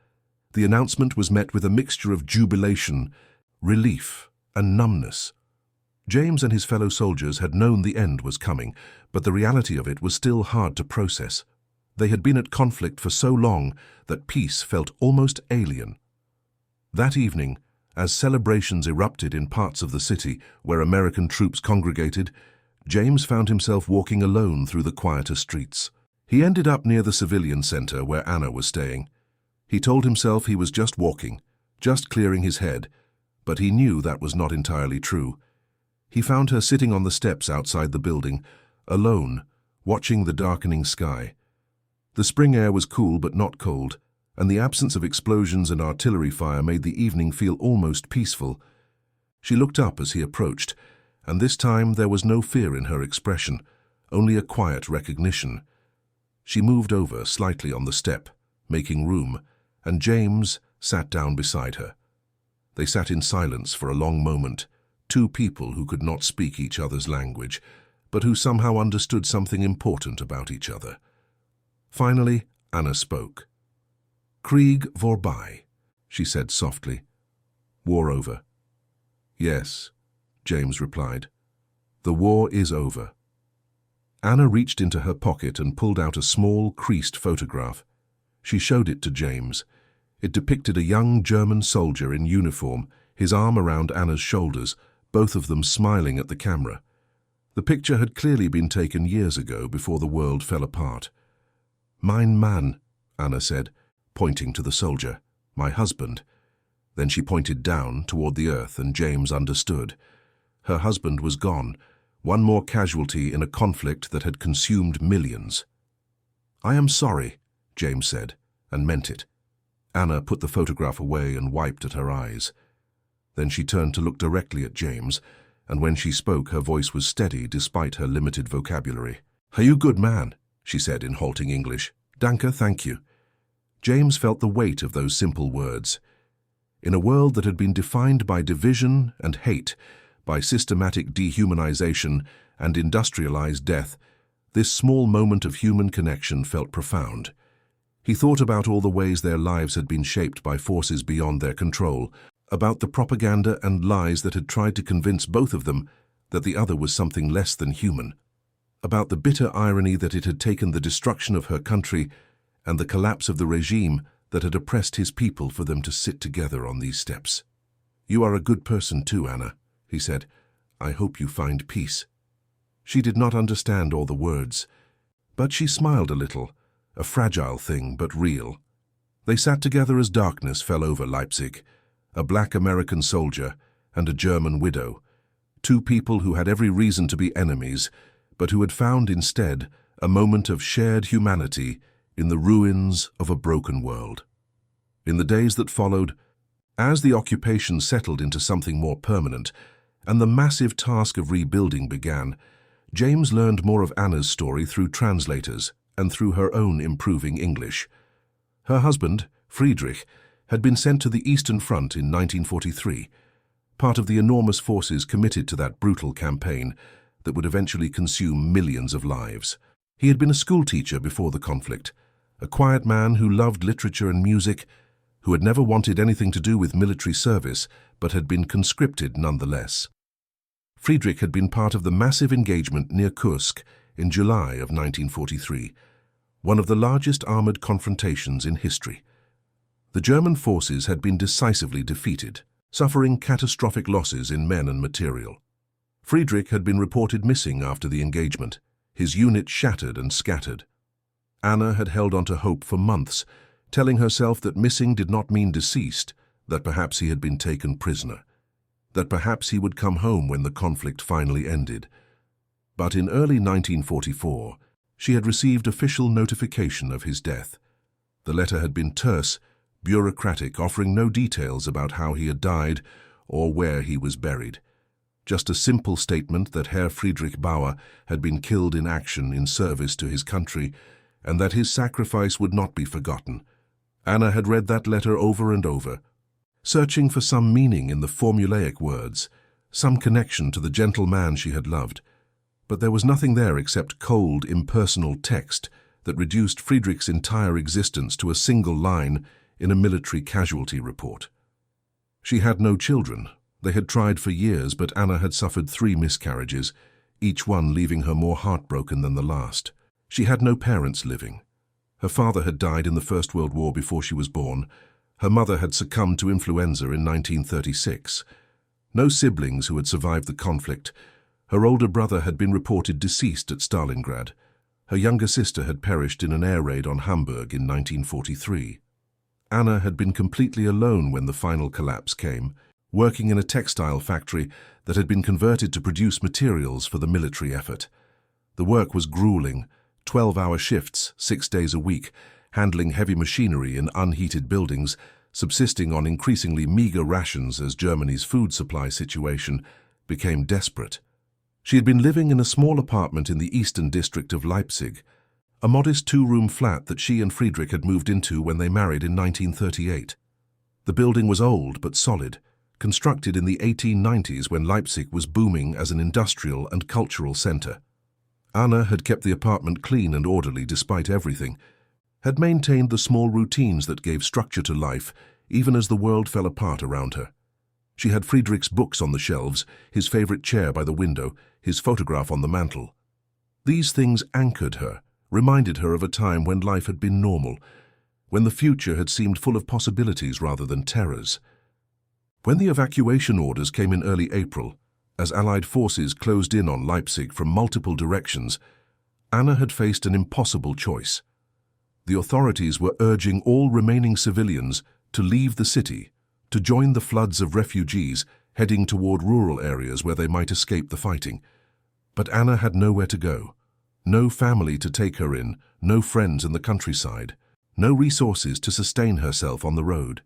Speaker 1: The announcement was met with a mixture of jubilation, relief, and numbness. James and his fellow soldiers had known the end was coming, but the reality of it was still hard to process. They had been at conflict for so long that peace felt almost alien. That evening, as celebrations erupted in parts of the city where American troops congregated, James found himself walking alone through the quieter streets. He ended up near the civilian center where Anna was staying. He told himself he was just walking, just clearing his head, but he knew that was not entirely true. He found her sitting on the steps outside the building, alone, watching the darkening sky. The spring air was cool but not cold, and the absence of explosions and artillery fire made the evening feel almost peaceful. She looked up as he approached, and this time there was no fear in her expression, only a quiet recognition. She moved over slightly on the step, making room, and James sat down beside her. They sat in silence for a long moment, two people who could not speak each other's language, but who somehow understood something important about each other. Finally, Anna spoke. "Krieg vorbei," she said softly. "War over." "Yes," James replied. "The war is over." Anna reached into her pocket and pulled out a small, creased photograph. She showed it to James. It depicted a young German soldier in uniform, his arm around Anna's shoulders, both of them smiling at the camera. The picture had clearly been taken years ago, before the world fell apart. "Mein Mann," Anna said, pointing to the soldier. "My husband." Then she pointed down, toward the earth, and James understood. Her husband was gone, one more casualty in a conflict that had consumed millions. "I am sorry," James said, and meant it. Anna put the photograph away and wiped at her eyes. Then she turned to look directly at James, and when she spoke, her voice was steady despite her limited vocabulary. "Are you good man?" she said in halting English. "Danke, thank you." James felt the weight of those simple words. In a world that had been defined by division and hate, by systematic dehumanization and industrialized death, this small moment of human connection felt profound. He thought about all the ways their lives had been shaped by forces beyond their control, about the propaganda and lies that had tried to convince both of them that the other was something less than human, about the bitter irony that it had taken the destruction of her country and the collapse of the regime that had oppressed his people for them to sit together on these steps. "You are a good person too, Anna," he said. "I hope you find peace." She did not understand all the words, but she smiled a little, a fragile thing but real. They sat together as darkness fell over Leipzig, a black American soldier and a German widow, two people who had every reason to be enemies, but who had found instead a moment of shared humanity in the ruins of a broken world. In the days that followed, as the occupation settled into something more permanent and the massive task of rebuilding began, James learned more of Anna's story through translators and through her own improving English. Her husband, Friedrich, had been sent to the Eastern Front in 1943, part of the enormous forces committed to that brutal campaign that would eventually consume millions of lives. He had been a schoolteacher before the conflict, a quiet man who loved literature and music, who had never wanted anything to do with military service, but had been conscripted nonetheless. Friedrich had been part of the massive engagement near Kursk in July of 1943, one of the largest armored confrontations in history. The German forces had been decisively defeated, suffering catastrophic losses in men and material. Friedrich had been reported missing after the engagement, his unit shattered and scattered. Anna had held on to hope for months, telling herself that missing did not mean deceased, that perhaps he had been taken prisoner, that perhaps he would come home when the conflict finally ended. But in early 1944, she had received official notification of his death. The letter had been terse, bureaucratic, offering no details about how he had died or where he was buried. Just a simple statement that Herr Friedrich Bauer had been killed in action in service to his country and that his sacrifice would not be forgotten. Anna had read that letter over and over, searching for some meaning in the formulaic words, some connection to the gentle man she had loved. But there was nothing there except cold, impersonal text that reduced Friedrich's entire existence to a single line in a military casualty report. She had no children. They had tried for years, but Anna had suffered 3 miscarriages, each one leaving her more heartbroken than the last. She had no parents living. Her father had died in the First World War before she was born. Her mother had succumbed to influenza in 1936. No siblings who had survived the conflict. Her older brother had been reported deceased at Stalingrad. Her younger sister had perished in an air raid on Hamburg in 1943. Anna had been completely alone when the final collapse came, working in a textile factory that had been converted to produce materials for the military effort. The work was grueling, 12-hour shifts, 6 days a week, handling heavy machinery in unheated buildings, subsisting on increasingly meager rations as Germany's food supply situation became desperate. She had been living in a small apartment in the eastern district of Leipzig, a modest two-room flat that she and Friedrich had moved into when they married in 1938. The building was old but solid, constructed in the 1890s when Leipzig was booming as an industrial and cultural center. Anna had kept the apartment clean and orderly despite everything, had maintained the small routines that gave structure to life even as the world fell apart around her. She had Friedrich's books on the shelves, his favorite chair by the window, his photograph on the mantel. These things anchored her, reminded her of a time when life had been normal, when the future had seemed full of possibilities rather than terrors. When the evacuation orders came in early April, as Allied forces closed in on Leipzig from multiple directions, Anna had faced an impossible choice. The authorities were urging all remaining civilians to leave the city, to join the floods of refugees heading toward rural areas where they might escape the fighting. But Anna had nowhere to go. No family to take her in, no friends in the countryside, no resources to sustain herself on the road.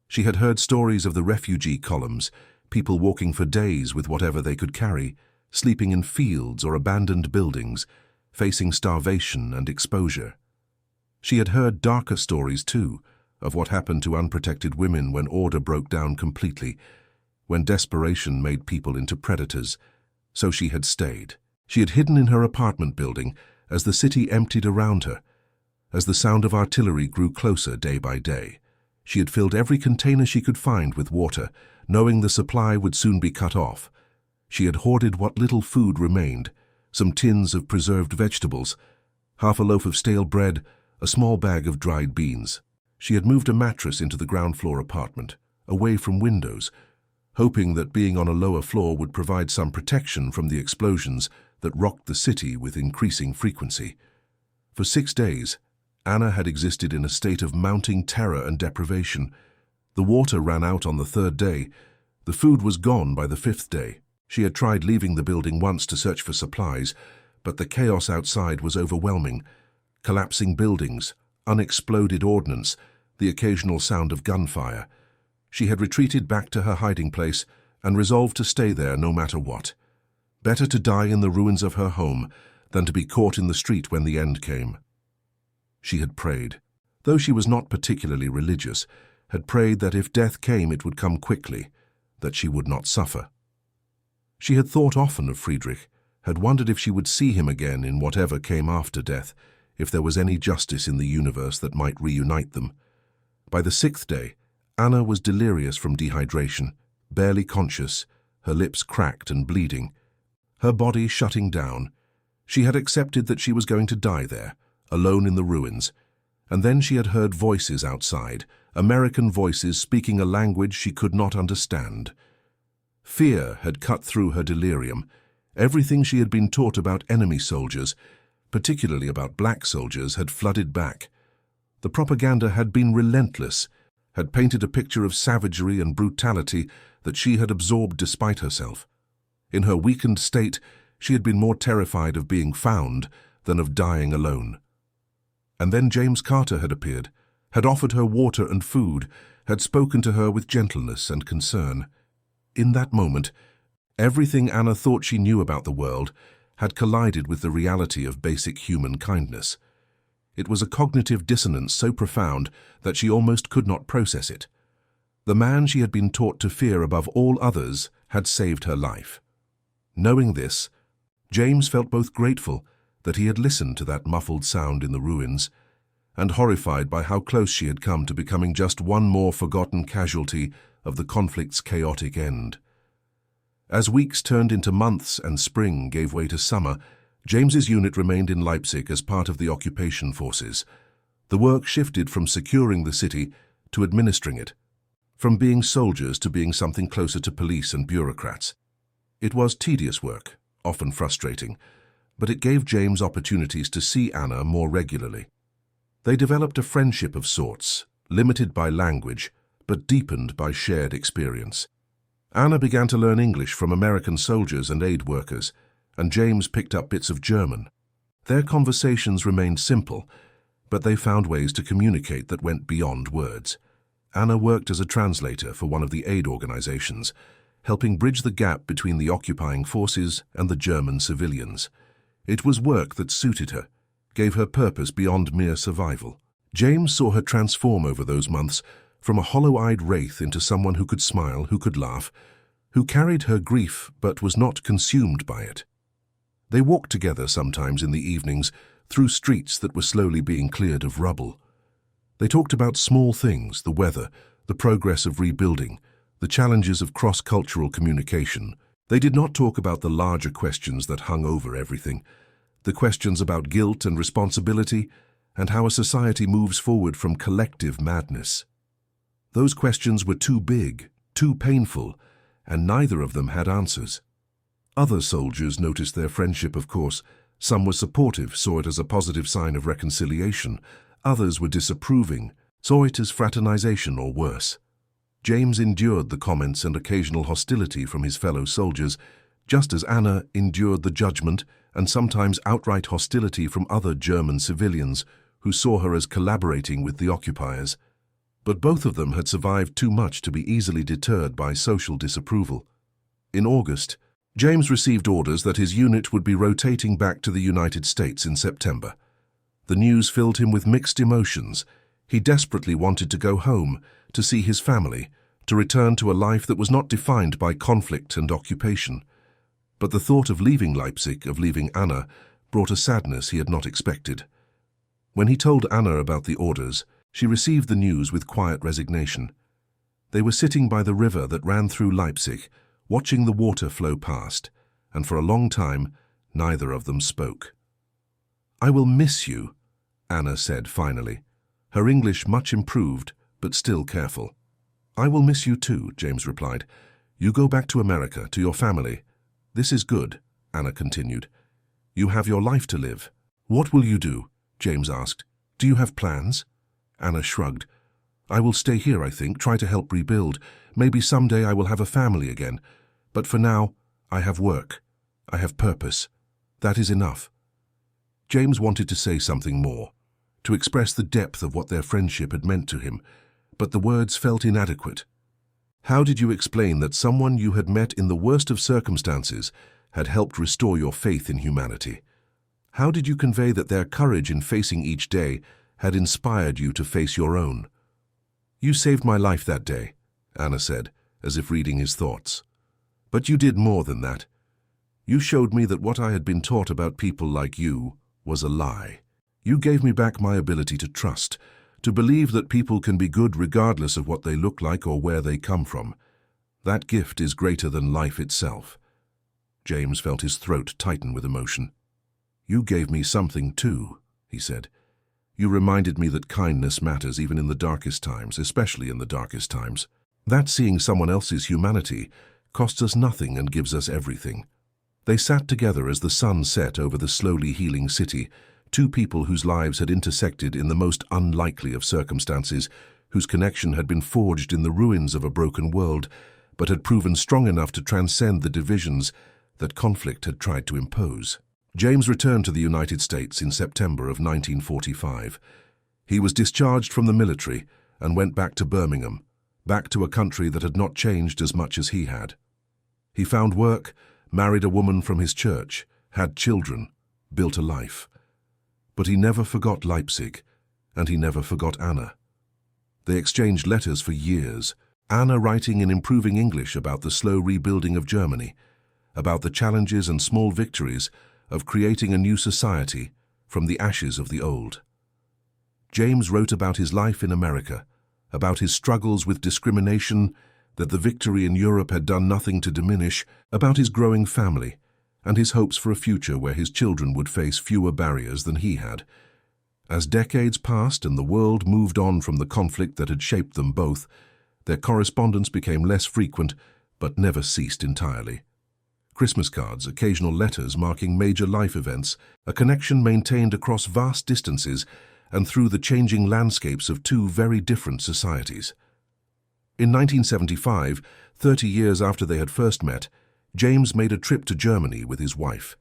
Speaker 1: She had heard stories of the refugee columns, people walking for days with whatever they could carry, sleeping in fields or abandoned buildings, facing starvation and exposure. She had heard darker stories, too, of what happened to unprotected women when order broke down completely, when desperation made people into predators. So she had stayed. She had hidden in her apartment building as the city emptied around her, as the sound of artillery grew closer day by day. She had filled every container she could find with water, knowing the supply would soon be cut off. She had hoarded what little food remained, some tins of preserved vegetables, half a loaf of stale bread, a small bag of dried beans. She had moved a mattress into the ground-floor apartment, away from windows, hoping that being on a lower floor would provide some protection from the explosions that rocked the city with increasing frequency. For 6 days, Anna had existed in a state of mounting terror and deprivation. The water ran out on the 3rd day. The food was gone by the 5th day. She had tried leaving the building once to search for supplies, but the chaos outside was overwhelming. Collapsing buildings, unexploded ordnance, the occasional sound of gunfire. She had retreated back to her hiding place and resolved to stay there no matter what. Better to die in the ruins of her home than to be caught in the street when the end came. She had prayed, though she was not particularly religious, had prayed that if death came it would come quickly, that she would not suffer. She had thought often of Friedrich, had wondered if she would see him again in whatever came after death, if there was any justice in the universe that might reunite them. By the 6th day, Anna was delirious from dehydration, barely conscious, her lips cracked and bleeding, her body shutting down. She had accepted that she was going to die there, alone in the ruins, and then she had heard voices outside, American voices speaking a language she could not understand. Fear had cut through her delirium. Everything she had been taught about enemy soldiers, particularly about black soldiers, had flooded back. The propaganda had been relentless, had painted a picture of savagery and brutality that she had absorbed despite herself. In her weakened state, she had been more terrified of being found than of dying alone. And then James Carter had appeared, had offered her water and food, had spoken to her with gentleness and concern. In that moment, everything Anna thought she knew about the world had collided with the reality of basic human kindness. It was a cognitive dissonance so profound that she almost could not process it. The man she had been taught to fear above all others had saved her life. Knowing this, James felt both grateful that he had listened to that muffled sound in the ruins, and horrified by how close she had come to becoming just one more forgotten casualty of the conflict's chaotic end. As weeks turned into months and spring gave way to summer, James's unit remained in Leipzig as part of the occupation forces. The work shifted from securing the city to administering it, from being soldiers to being something closer to police and bureaucrats. It was tedious work, often frustrating, but it gave James opportunities to see Anna more regularly. They developed a friendship of sorts, limited by language, but deepened by shared experience. Anna began to learn English from American soldiers and aid workers, and James picked up bits of German. Their conversations remained simple, but they found ways to communicate that went beyond words. Anna worked as a translator for one of the aid organizations, helping bridge the gap between the occupying forces and the German civilians. It was work that suited her, gave her purpose beyond mere survival. James saw her transform over those months, from a hollow-eyed wraith into someone who could smile, who could laugh, who carried her grief but was not consumed by it. They walked together sometimes in the evenings through streets that were slowly being cleared of rubble. They talked about small things, the weather, the progress of rebuilding, the challenges of cross-cultural communication. They did not talk about the larger questions that hung over everything, the questions about guilt and responsibility and how a society moves forward from collective madness. Those questions were too big, too painful, and neither of them had answers. Other soldiers noticed their friendship, of course. Some were supportive, saw it as a positive sign of reconciliation. Others were disapproving, saw it as fraternization or worse. James endured the comments and occasional hostility from his fellow soldiers, just as Anna endured the judgment and sometimes outright hostility from other German civilians who saw her as collaborating with the occupiers. But both of them had survived too much to be easily deterred by social disapproval. In August, James received orders that his unit would be rotating back to the United States in September. The news filled him with mixed emotions. He desperately wanted to go home, to see his family, to return to a life that was not defined by conflict and occupation. But the thought of leaving Leipzig, of leaving Anna, brought a sadness he had not expected. When he told Anna about the orders, she received the news with quiet resignation. They were sitting by the river that ran through Leipzig, watching the water flow past, and for a long time, neither of them spoke. "I will miss you," Anna said finally, her English much improved, but still careful. "I will miss you too," James replied. "You go back to America, to your family. This is good," Anna continued. "You have your life to live." "What will you do?" James asked. "Do you have plans?" Anna shrugged. "I will stay here, I think, try to help rebuild. Maybe someday I will have a family again. But for now, I have work. I have purpose. That is enough." James wanted to say something more, to express the depth of what their friendship had meant to him, but the words felt inadequate. How did you explain that someone you had met in the worst of circumstances had helped restore your faith in humanity? How did you convey that their courage in facing each day had inspired you to face your own? "You saved my life that day," Anna said, as if reading his thoughts. "But you did more than that. You showed me that what I had been taught about people like you was a lie. You gave me back my ability to trust, to believe that people can be good regardless of what they look like or where they come from. That gift is greater than life itself." James felt his throat tighten with emotion. "You gave me something too," he said. "You reminded me that kindness matters even in the darkest times, especially in the darkest times. That seeing someone else's humanity costs us nothing and gives us everything." They sat together as the sun set over the slowly healing city, two people whose lives had intersected in the most unlikely of circumstances, whose connection had been forged in the ruins of a broken world, but had proven strong enough to transcend the divisions that conflict had tried to impose. James returned to the United States in September of 1945. He was discharged from the military and went back to Birmingham, back to a country that had not changed as much as he had. He found work, married a woman from his church, had children, built a life. But he never forgot Leipzig, and he never forgot Anna. They exchanged letters for years, Anna writing in improving English about the slow rebuilding of Germany, about the challenges and small victories of creating a new society from the ashes of the old. James wrote about his life in America, about his struggles with discrimination that the victory in Europe had done nothing to diminish, about his growing family, and his hopes for a future where his children would face fewer barriers than he had. As decades passed and the world moved on from the conflict that had shaped them both, their correspondence became less frequent but never ceased entirely. Christmas cards, occasional letters marking major life events, a connection maintained across vast distances and through the changing landscapes of two very different societies. In 1975, 30 years after they had first met, James made a trip to Germany with his wife.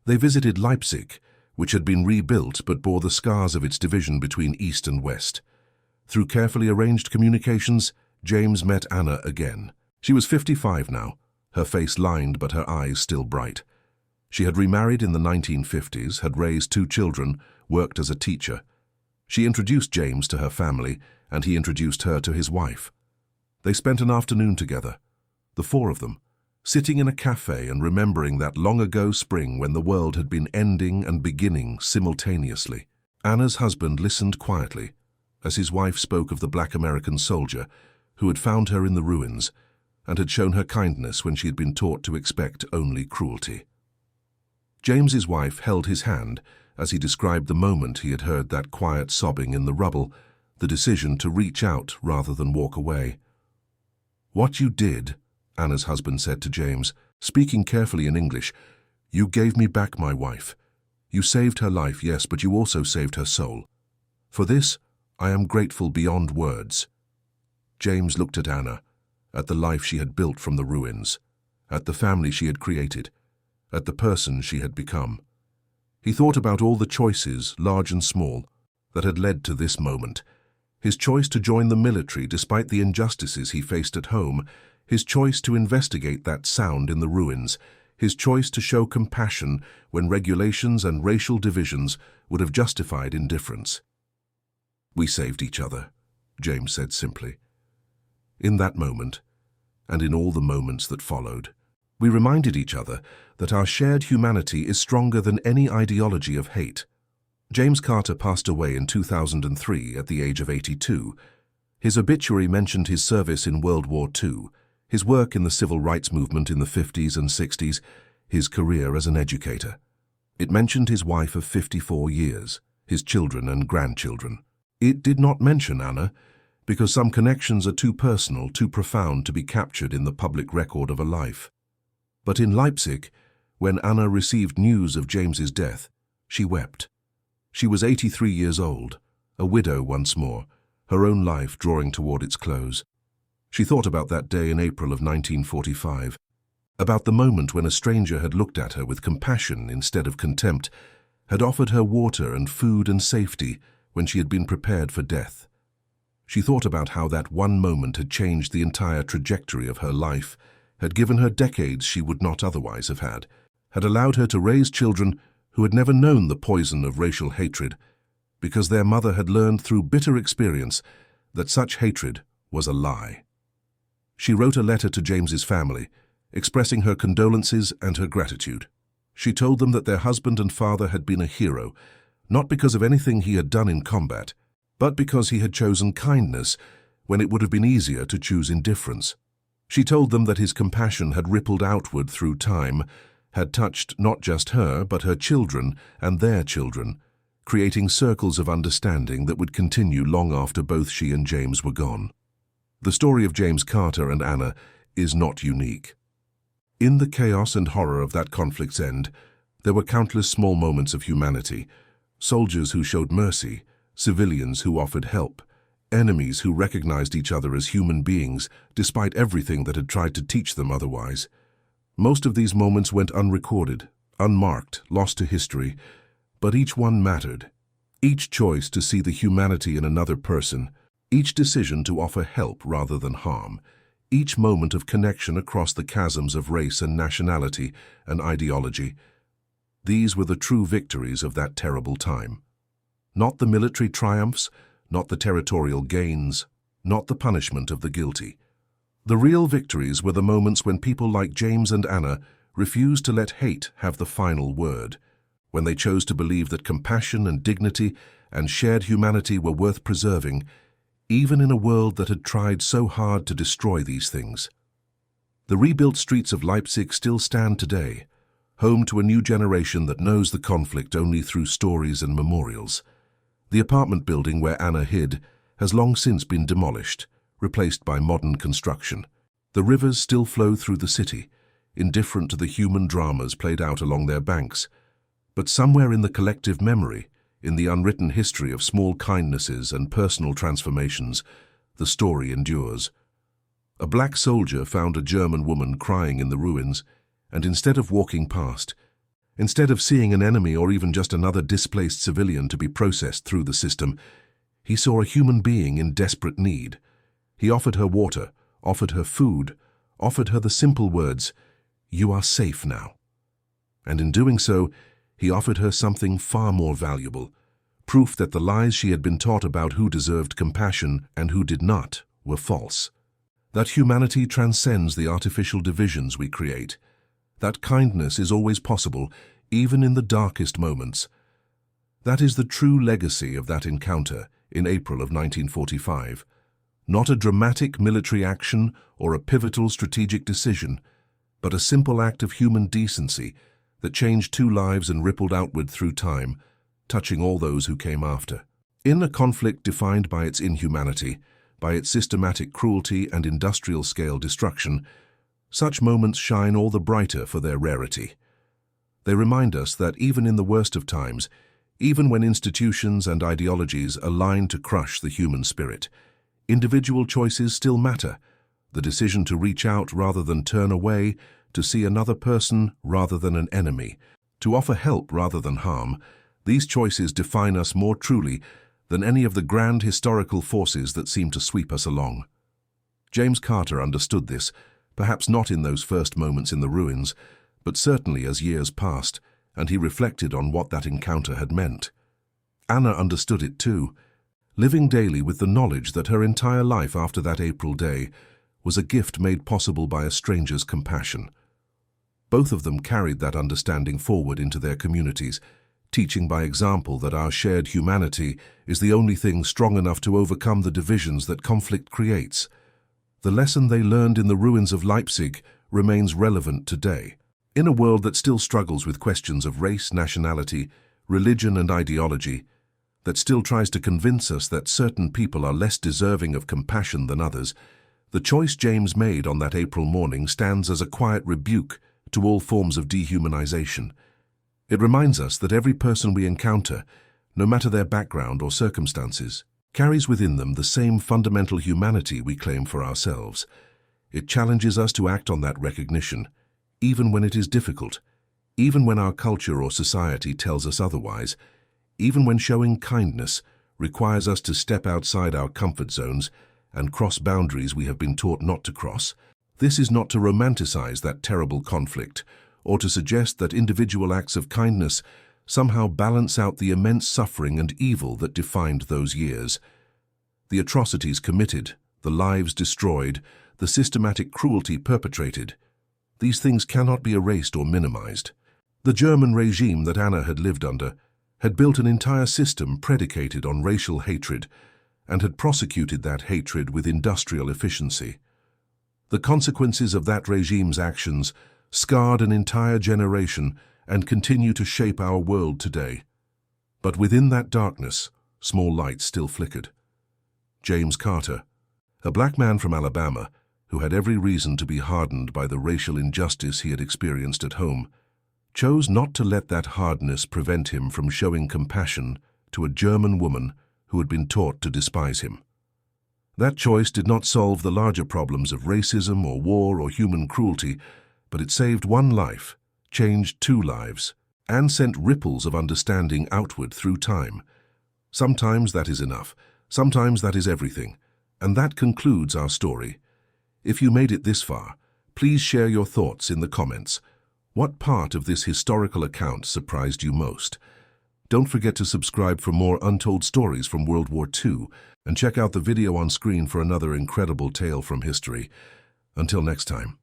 Speaker 1: They visited Leipzig, which had been rebuilt but bore the scars of its division between East and West. Through carefully arranged communications, James met Anna again. She was 55 now, her face lined but her eyes still bright. She had remarried in the 1950s, had raised 2 children, worked as a teacher. She introduced James to her family, and he introduced her to his wife. They spent an afternoon together, the 4 of them, sitting in a cafe and remembering that long-ago spring when the world had been ending and beginning simultaneously. Anna's husband listened quietly as his wife spoke of the black American soldier who had found her in the ruins and had shown her kindness when she had been taught to expect only cruelty. James's wife held his hand as he described the moment he had heard that quiet sobbing in the rubble, the decision to reach out rather than walk away. "What you did," Anna's husband said to James, speaking carefully in English, "you gave me back my wife. You saved her life, yes, but you also saved her soul. For this, I am grateful beyond words." James looked at Anna, at the life she had built from the ruins, at the family she had created, at the person she had become. He thought about all the choices, large and small, that had led to this moment. His choice to join the military despite the injustices he faced at home, his choice to investigate that sound in the ruins, his choice to show compassion when regulations and racial divisions would have justified indifference. "We saved each other," James said simply. In that moment, and in all the moments that followed, we reminded each other that our shared humanity is stronger than any ideology of hate. James Carter passed away in 2003 at the age of 82. His obituary mentioned his service in World War II, his work in the civil rights movement in the 50s and 60s, his career as an educator. It mentioned his wife of 54 years, his children and grandchildren. It did not mention Anna, because some connections are too personal, too profound to be captured in the public record of a life. But in Leipzig, when Anna received news of James's death, she wept. She was 83 years old, a widow once more, her own life drawing toward its close. She thought about that day in April of 1945, about the moment when a stranger had looked at her with compassion instead of contempt, had offered her water and food and safety when she had been prepared for death. She thought about how that one moment had changed the entire trajectory of her life, had given her decades she would not otherwise have had allowed her to raise children who had never known the poison of racial hatred, because their mother had learned through bitter experience that such hatred was a lie. She wrote a letter to James's family, expressing her condolences and her gratitude. She told them that their husband and father had been a hero, not because of anything he had done in combat, but because he had chosen kindness when it would have been easier to choose indifference. She told them that his compassion had rippled outward through time, had touched not just her, but her children and their children, creating circles of understanding that would continue long after both she and James were gone. The story of James Carter and Anna is not unique. In the chaos and horror of that conflict's end, there were countless small moments of humanity, soldiers who showed mercy, civilians who offered help, enemies who recognized each other as human beings despite everything that had tried to teach them otherwise. Most of these moments went unrecorded, unmarked, lost to history, but each one mattered. Each choice to see the humanity in another person, each decision to offer help rather than harm, each moment of connection across the chasms of race and nationality and ideology. These were the true victories of that terrible time. Not the military triumphs, not the territorial gains, not the punishment of the guilty. The real victories were the moments when people like James and Anna refused to let hate have the final word, when they chose to believe that compassion and dignity and shared humanity were worth preserving, even in a world that had tried so hard to destroy these things. The rebuilt streets of Leipzig still stand today, home to a new generation that knows the conflict only through stories and memorials. The apartment building where Anna hid has long since been demolished, replaced by modern construction. The rivers still flow through the city, indifferent to the human dramas played out along their banks. But somewhere in the collective memory, in the unwritten history of small kindnesses and personal transformations, the story endures. A black soldier found a German woman crying in the ruins, and instead of walking past, Instead of seeing an enemy or even just another displaced civilian to be processed through the system, he saw a human being in desperate need. He offered her water, offered her food, offered her the simple words, "You are safe now." And in doing so, he offered her something far more valuable, proof that the lies she had been taught about who deserved compassion and who did not were false. That humanity transcends the artificial divisions we create. That kindness is always possible, even in the darkest moments. That is the true legacy of that encounter in April of 1945. Not a dramatic military action or a pivotal strategic decision, but a simple act of human decency that changed two lives and rippled outward through time, touching all those who came after. In a conflict defined by its inhumanity, by its systematic cruelty and industrial-scale destruction, such moments shine all the brighter for their rarity. They remind us that even in the worst of times, even when institutions and ideologies align to crush the human spirit, individual choices still matter. The decision to reach out rather than turn away, to see another person rather than an enemy, to offer help rather than harm, these choices define us more truly than any of the grand historical forces that seem to sweep us along. James Carter understood this, perhaps not in those first moments in the ruins, but certainly as years passed, and he reflected on what that encounter had meant. Anna understood it too, living daily with the knowledge that her entire life after that April day was a gift made possible by a stranger's compassion. Both of them carried that understanding forward into their communities, teaching by example that our shared humanity is the only thing strong enough to overcome the divisions that conflict creates. The lesson they learned in the ruins of Leipzig remains relevant today. In a world that still struggles with questions of race, nationality, religion, and ideology, that still tries to convince us that certain people are less deserving of compassion than others, the choice James made on that April morning stands as a quiet rebuke to all forms of dehumanization. It reminds us that every person we encounter, no matter their background or circumstances, carries within them the same fundamental humanity we claim for ourselves. It challenges us to act on that recognition, even when it is difficult, even when our culture or society tells us otherwise, even when showing kindness requires us to step outside our comfort zones and cross boundaries we have been taught not to cross. This is not to romanticize that terrible conflict or to suggest that individual acts of kindness somehow balance out the immense suffering and evil that defined those years. The atrocities committed, the lives destroyed, the systematic cruelty perpetrated, these things cannot be erased or minimized. The German regime that Anna had lived under had built an entire system predicated on racial hatred and had prosecuted that hatred with industrial efficiency. The consequences of that regime's actions scarred an entire generation and continue to shape our world today. But within that darkness, small lights still flickered. James Carter, a black man from Alabama, who had every reason to be hardened by the racial injustice he had experienced at home, chose not to let that hardness prevent him from showing compassion to a German woman who had been taught to despise him. That choice did not solve the larger problems of racism or war or human cruelty, but it saved one life, changed two lives, and sent ripples of understanding outward through time. Sometimes that is enough, sometimes that is everything, and that concludes our story. If you made it this far, please share your thoughts in the comments. What part of this historical account surprised you most? Don't forget to subscribe for more untold stories from World War II, and check out the video on screen for another incredible tale from history. Until next time.